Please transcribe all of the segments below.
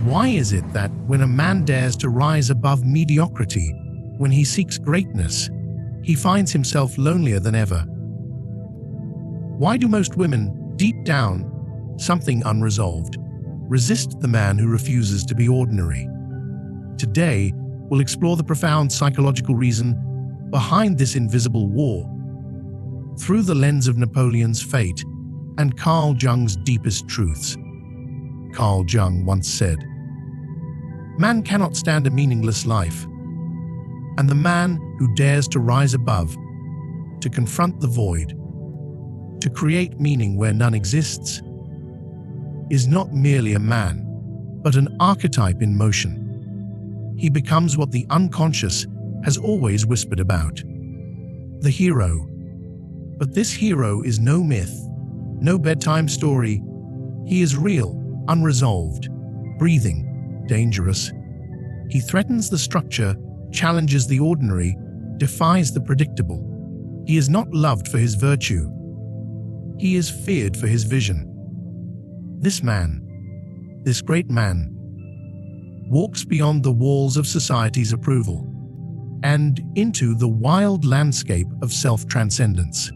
Why is it that when a man dares to rise above mediocrity, when he seeks greatness, he finds himself lonelier than ever? Why do most women, deep down, something unresolved, resist the man who refuses to be ordinary? Today, we'll explore the profound psychological reason behind this invisible war, through the lens of Napoleon's fate and Carl Jung's deepest truths. Carl Jung once said, "Man cannot stand a meaningless life, and the man who dares to rise above, to confront the void, to create meaning where none exists, is not merely a man, but an archetype in motion. He becomes what the unconscious has always whispered about, the hero. But this hero is no myth, no bedtime story. He is real, unresolved, breathing, dangerous. He threatens the structure, challenges the ordinary, defies the predictable. He is not loved for his virtue. He is feared for his vision. This man, this great man, walks beyond the walls of society's approval and into the wild landscape of self-transcendence.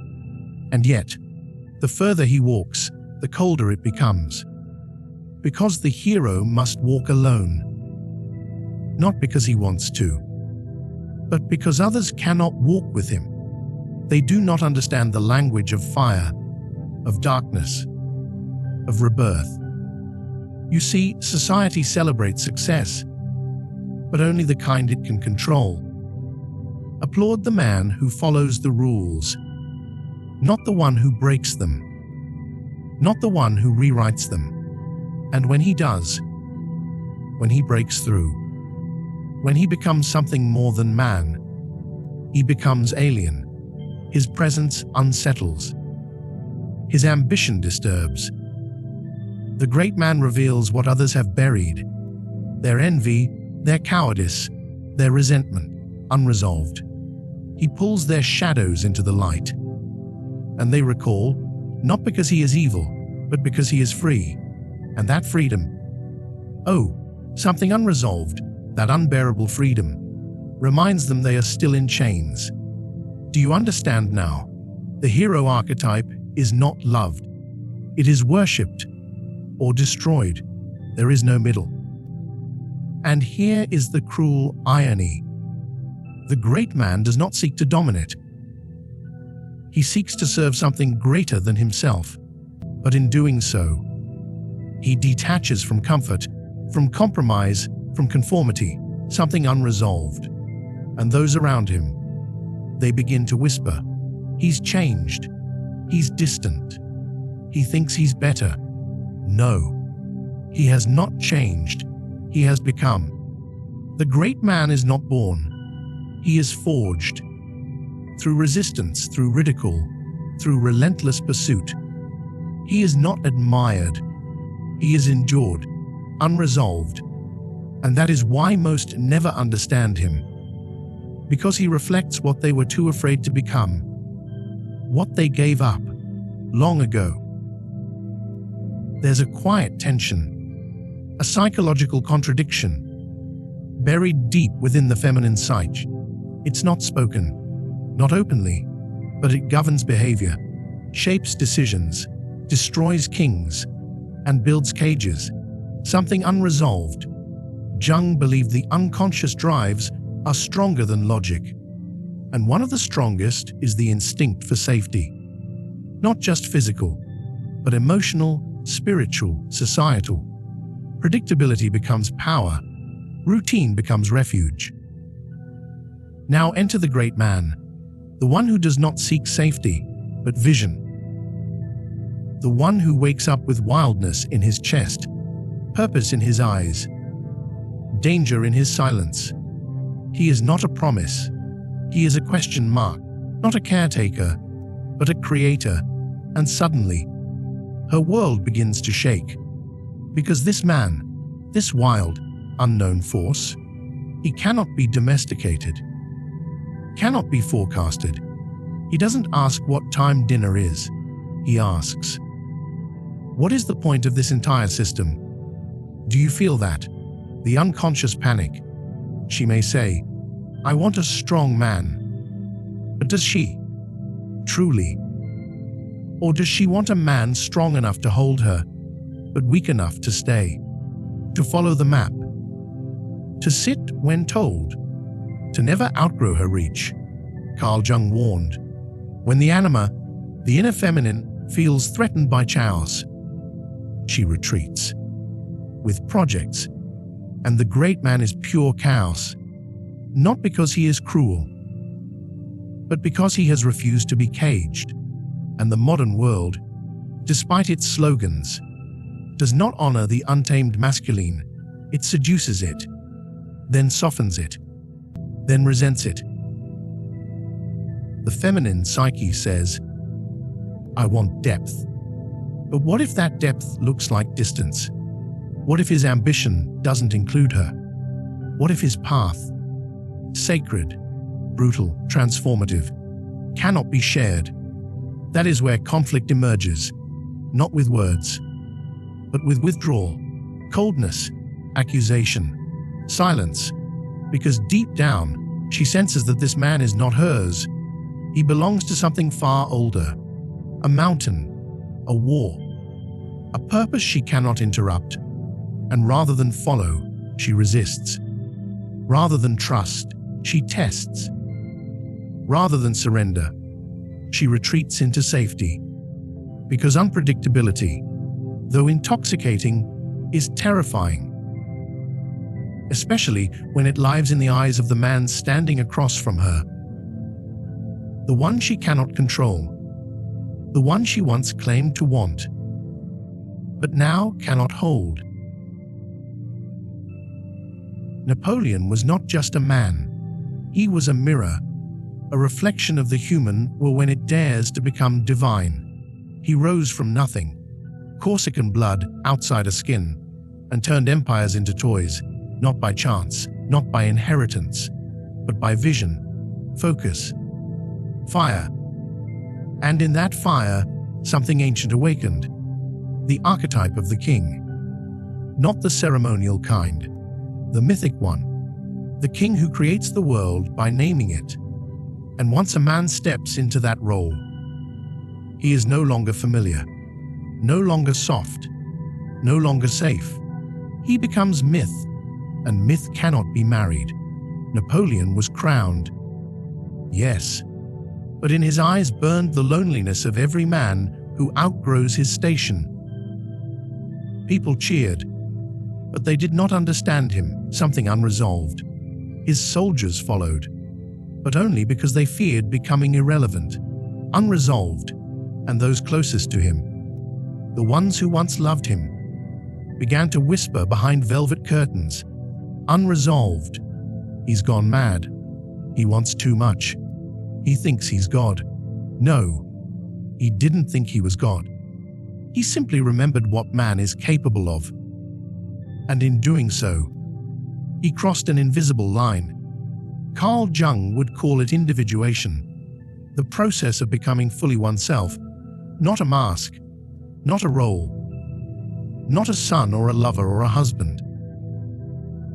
And yet, the further he walks, the colder it becomes. Because the hero must walk alone. Not because he wants to, but because others cannot walk with him. They do not understand the language of fire, of darkness, of rebirth. You see, society celebrates success, but only the kind it can control. Applaud the man who follows the rules, not the one who breaks them, not the one who rewrites them. And when he does, when he breaks through, when he becomes something more than man, he becomes alien. His presence unsettles. His ambition disturbs. The great man reveals what others have buried, their envy, their cowardice, their resentment, unresolved. He pulls their shadows into the light. And they recall, not because he is evil, but because he is free. And that freedom, oh, something unresolved, that unbearable freedom, reminds them they are still in chains. Do you understand now? The hero archetype is not loved. It is worshipped or destroyed. There is no middle. And here is the cruel irony. The great man does not seek to dominate. He seeks to serve something greater than himself. But in doing so, he detaches from comfort, from compromise, from conformity, something unresolved. And those around him, they begin to whisper, "He's changed. He's distant. He thinks he's better." No, he has not changed. He has become. The great man is not born. He is forged. Through resistance, through ridicule, through relentless pursuit. He is not admired. He is endured, unresolved. And that is why most never understand him. Because he reflects what they were too afraid to become. What they gave up long ago. There's a quiet tension, a psychological contradiction, buried deep within the feminine psyche. It's not spoken, not openly, but it governs behavior, shapes decisions, destroys kings, and builds cages. Something unresolved. Jung believed the unconscious drives are stronger than logic. And one of the strongest is the instinct for safety. Not just physical, but emotional, spiritual, societal. Predictability becomes power. Routine becomes refuge. Now enter the great man, the one who does not seek safety, but vision. The one who wakes up with wildness in his chest, purpose in his eyes, danger in his silence. He is not a promise. He is a question mark, not a caretaker, but a creator. And suddenly, her world begins to shake. Because this man, this wild, unknown force, he cannot be domesticated, cannot be forecasted. He doesn't ask what time dinner is. He asks, what is the point of this entire system? Do you feel that? The unconscious panic. She may say, "I want a strong man." But does she? Truly? Or does she want a man strong enough to hold her, but weak enough to stay, to follow the map, to sit when told, to never outgrow her reach? Carl Jung warned, when the Anima, the inner feminine, feels threatened by chaos, she retreats. With projects, and the great man is pure chaos, not because he is cruel, but because he has refused to be caged. And the modern world, despite its slogans, does not honor the untamed masculine. It seduces it, then softens it, then resents it. The feminine psyche says, "I want depth." But what if that depth looks like distance? What if his ambition doesn't include her? What if his path, sacred, brutal, transformative, cannot be shared? That is where conflict emerges, not with words, but with withdrawal, coldness, accusation, silence, because deep down, she senses that this man is not hers. He belongs to something far older, a mountain, a war, a purpose she cannot interrupt. And rather than follow, she resists. Rather than trust, she tests. Rather than surrender, she retreats into safety. Because unpredictability, though intoxicating, is terrifying. Especially when it lives in the eyes of the man standing across from her. The one she cannot control. The one she once claimed to want, but now cannot hold. Napoleon was not just a man. He was a mirror, a reflection of the human when it dares to become divine. He rose from nothing, Corsican blood outside a skin, and turned empires into toys, not by chance, not by inheritance, but by vision, focus, fire. And in that fire, something ancient awakened, the archetype of the king. Not the ceremonial kind, the mythic one, the king who creates the world by naming it. And once a man steps into that role, he is no longer familiar, no longer soft, no longer safe. He becomes myth, and myth cannot be married. Napoleon was crowned, yes, but in his eyes burned the loneliness of every man who outgrows his station. People cheered, but they did not understand him, something unresolved. His soldiers followed, but only because they feared becoming irrelevant, unresolved, and those closest to him, the ones who once loved him, began to whisper behind velvet curtains, unresolved. He's gone mad. He wants too much. He thinks he's God. No, he didn't think he was God. He simply remembered what man is capable of. And in doing so, he crossed an invisible line. Carl Jung would call it individuation, the process of becoming fully oneself, not a mask, not a role, not a son or a lover or a husband,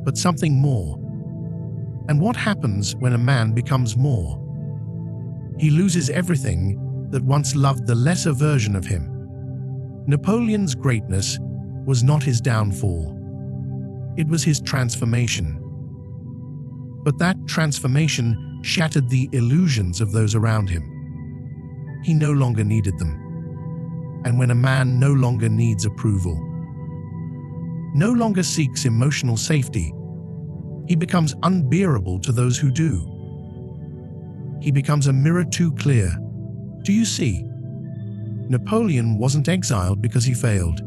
but something more. And what happens when a man becomes more? He loses everything that once loved the lesser version of him. Napoleon's greatness was not his downfall. It was his transformation. But that transformation shattered the illusions of those around him. He no longer needed them. And when a man no longer needs approval, no longer seeks emotional safety, he becomes unbearable to those who do. He becomes a mirror too clear. Do you see? Napoleon wasn't exiled because he failed.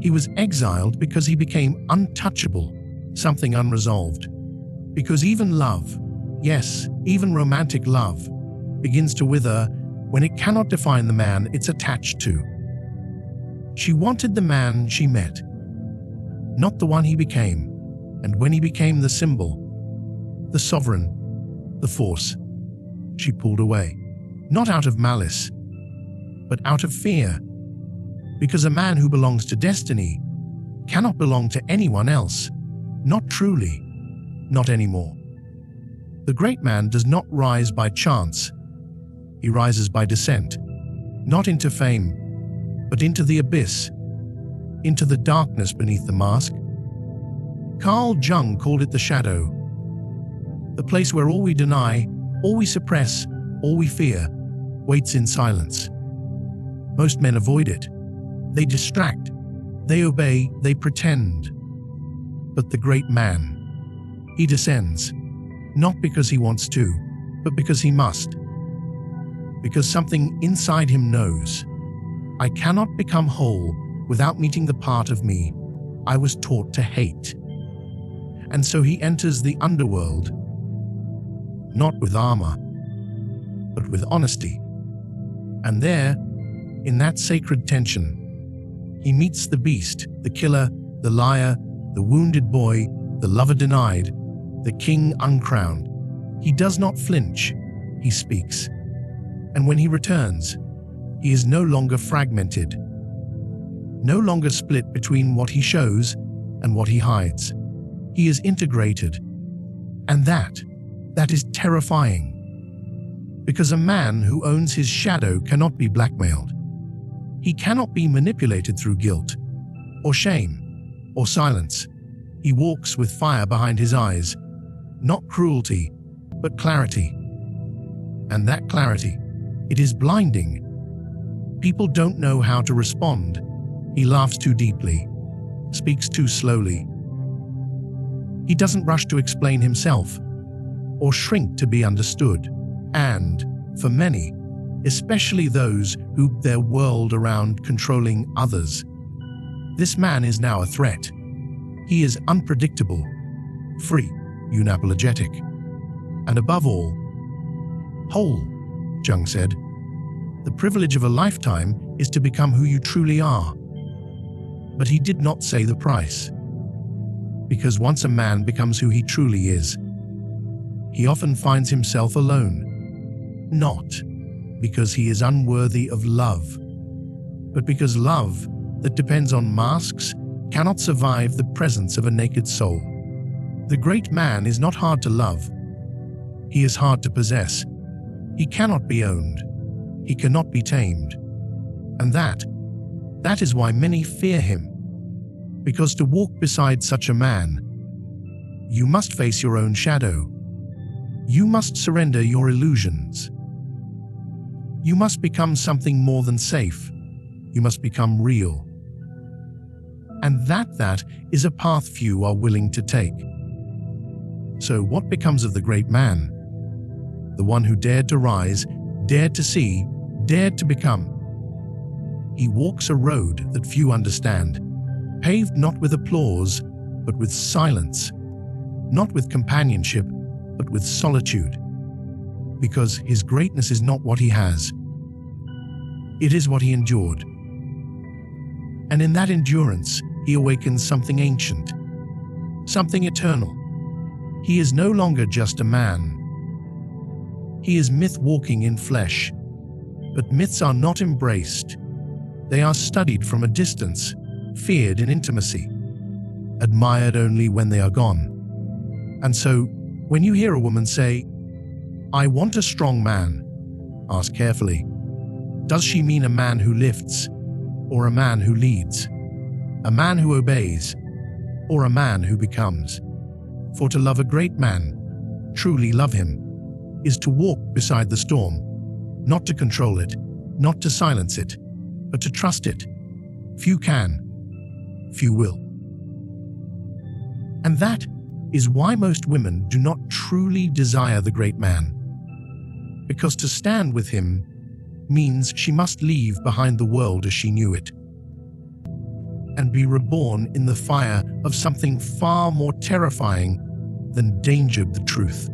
He was exiled because he became untouchable, something unresolved. Because even love, yes, even romantic love, begins to wither when it cannot define the man it's attached to. She wanted the man she met, not the one he became. And when he became the symbol, the sovereign, the force, she pulled away. Not out of malice, but out of fear. Because a man who belongs to destiny cannot belong to anyone else. Not truly, not anymore. The great man does not rise by chance. He rises by descent, not into fame, but into the abyss, into the darkness beneath the mask. Carl Jung called it the shadow, the place where all we deny, all we suppress, all we fear, waits in silence. Most men avoid it. They distract, they obey, they pretend. But the great man, he descends, not because he wants to, but because he must. Because something inside him knows, I cannot become whole without meeting the part of me I was taught to hate. And so he enters the underworld, not with armor, but with honesty. And there, in that sacred tension, he meets the beast, the killer, the liar, the wounded boy, the lover denied, the king uncrowned. He does not flinch, he speaks. And when he returns, he is no longer fragmented, no longer split between what he shows and what he hides. He is integrated. And that is terrifying. Because a man who owns his shadow cannot be blackmailed. He cannot be manipulated through guilt, or shame, or silence. He walks with fire behind his eyes, not cruelty, but clarity. And that clarity, it is blinding. People don't know how to respond. He laughs too deeply, speaks too slowly. He doesn't rush to explain himself, or shrink to be understood. And, for many, especially those who build their world around controlling others, this man is now a threat. He is unpredictable, free, unapologetic, and above all, whole. Jung said, the privilege of a lifetime is to become who you truly are. But he did not say the price. Because once a man becomes who he truly is, he often finds himself alone. Not because he is unworthy of love, but because love that depends on masks cannot survive the presence of a naked soul. The great man is not hard to love. He is hard to possess. He cannot be owned. He cannot be tamed. And that is why many fear him. Because to walk beside such a man, you must face your own shadow. You must surrender your illusions. You must become something more than safe. You must become real. And that is a path few are willing to take. So what becomes of the great man? The one who dared to rise, dared to see, dared to become. He walks a road that few understand, paved not with applause, but with silence, not with companionship, but with solitude. Because his greatness is not what he has. It is what he endured. And in that endurance, he awakens something ancient, something eternal. He is no longer just a man. He is myth walking in flesh. But myths are not embraced. They are studied from a distance, feared in intimacy, admired only when they are gone. And so, when you hear a woman say, "I want a strong man," ask carefully, does she mean a man who lifts, or a man who leads, a man who obeys, or a man who becomes? For to love a great man, truly love him, is to walk beside the storm, not to control it, not to silence it, but to trust it. Few can, few will. And that is why most women do not truly desire the great man. Because to stand with him means she must leave behind the world as she knew it, and be reborn in the fire of something far more terrifying than danger, the truth.